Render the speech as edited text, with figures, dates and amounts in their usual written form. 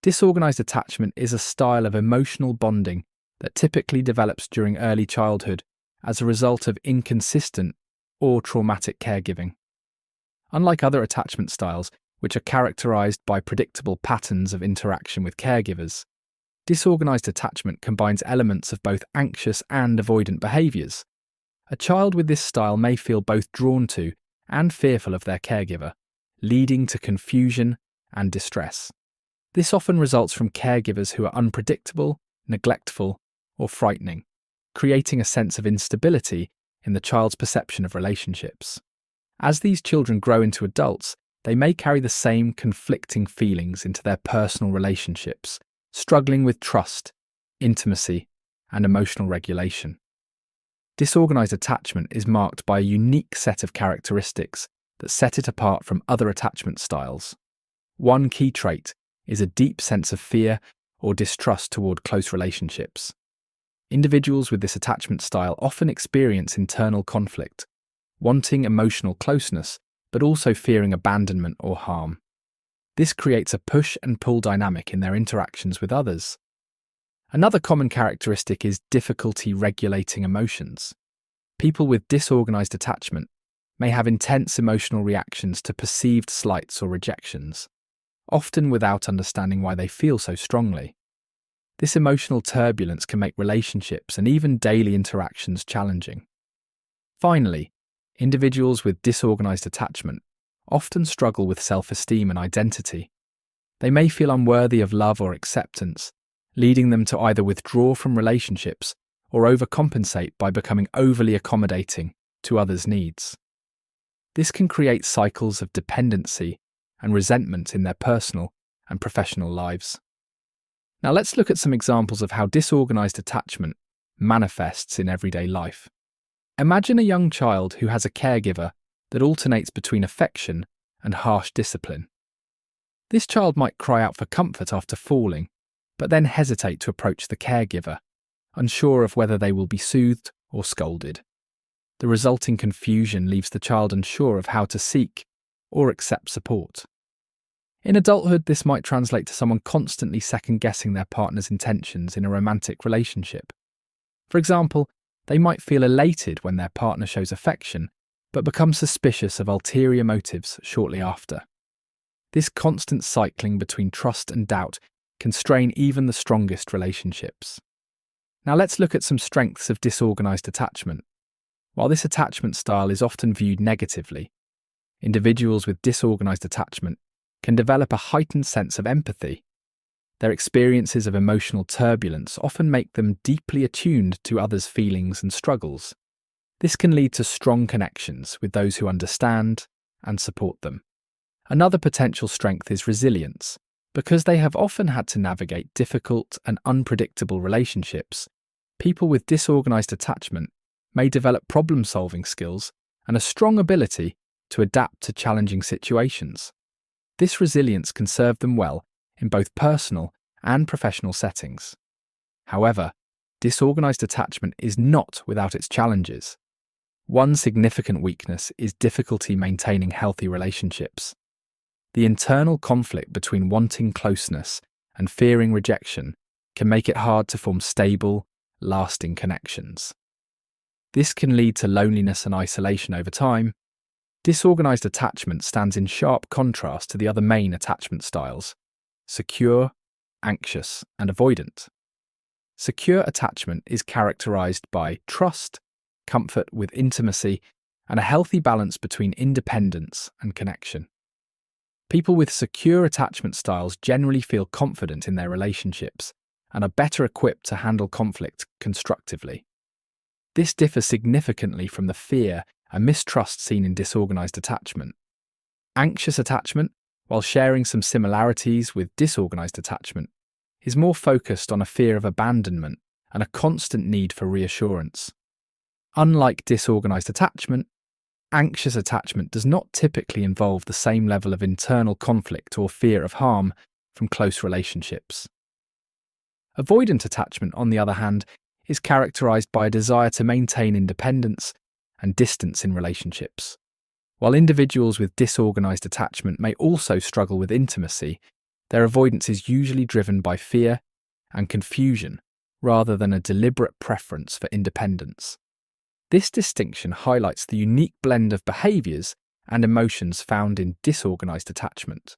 Disorganized attachment is a style of emotional bonding that typically develops during early childhood as a result of inconsistent or traumatic caregiving. Unlike other attachment styles, which are characterized by predictable patterns of interaction with caregivers, disorganized attachment combines elements of both anxious and avoidant behaviors. A child with this style may feel both drawn to and fearful of their caregiver, leading to confusion and distress. This often results from caregivers who are unpredictable, neglectful, or frightening, creating a sense of instability in the child's perception of relationships. As these children grow into adults, they may carry the same conflicting feelings into their personal relationships, struggling with trust, intimacy, and emotional regulation. Disorganized attachment is marked by a unique set of characteristics that set it apart from other attachment styles. One key trait is a deep sense of fear or distrust toward close relationships. Individuals with this attachment style often experience internal conflict, wanting emotional closeness, but also fearing abandonment or harm. This creates a push and pull dynamic in their interactions with others. Another common characteristic is difficulty regulating emotions. People with disorganized attachment may have intense emotional reactions to perceived slights or rejections, often without understanding why they feel so strongly. This emotional turbulence can make relationships and even daily interactions challenging. Finally, individuals with disorganized attachment often struggle with self-esteem and identity. They may feel unworthy of love or acceptance, leading them to either withdraw from relationships or overcompensate by becoming overly accommodating to others' needs. This can create cycles of dependency and resentment in their personal and professional lives. Now let's look at some examples of how disorganized attachment manifests in everyday life. Imagine a young child who has a caregiver that alternates between affection and harsh discipline. This child might cry out for comfort after falling, but then hesitate to approach the caregiver, unsure of whether they will be soothed or scolded. The resulting confusion leaves the child unsure of how to seek or accept support. In adulthood, this might translate to someone constantly second-guessing their partner's intentions in a romantic relationship. For example, they might feel elated when their partner shows affection, but become suspicious of ulterior motives shortly after. This constant cycling between trust and doubt can strain even the strongest relationships. Now let's look at some strengths of disorganized attachment. While this attachment style is often viewed negatively, individuals with disorganized attachment can develop a heightened sense of empathy. Their experiences of emotional turbulence often make them deeply attuned to others' feelings and struggles. This can lead to strong connections with those who understand and support them. Another potential strength is resilience. Because they have often had to navigate difficult and unpredictable relationships, people with disorganized attachment may develop problem-solving skills and a strong ability to adapt to challenging situations. This resilience can serve them well in both personal and professional settings. However, disorganized attachment is not without its challenges. One significant weakness is difficulty maintaining healthy relationships. The internal conflict between wanting closeness and fearing rejection can make it hard to form stable, lasting connections. This can lead to loneliness and isolation over time. Disorganized attachment stands in sharp contrast to the other main attachment styles: secure, anxious, and avoidant. Secure attachment is characterized by trust, comfort with intimacy, and a healthy balance between independence and connection. People with secure attachment styles generally feel confident in their relationships and are better equipped to handle conflict constructively. This differs significantly from the fear and mistrust seen in disorganized attachment. Anxious attachment, while sharing some similarities with disorganized attachment, is more focused on a fear of abandonment and a constant need for reassurance. Unlike disorganized attachment, anxious attachment does not typically involve the same level of internal conflict or fear of harm from close relationships. Avoidant attachment, on the other hand, is characterized by a desire to maintain independence and distance in relationships. While individuals with disorganized attachment may also struggle with intimacy, Their avoidance is usually driven by fear and confusion rather than a deliberate preference for independence. This distinction highlights the unique blend of behaviours and emotions found in disorganized attachment.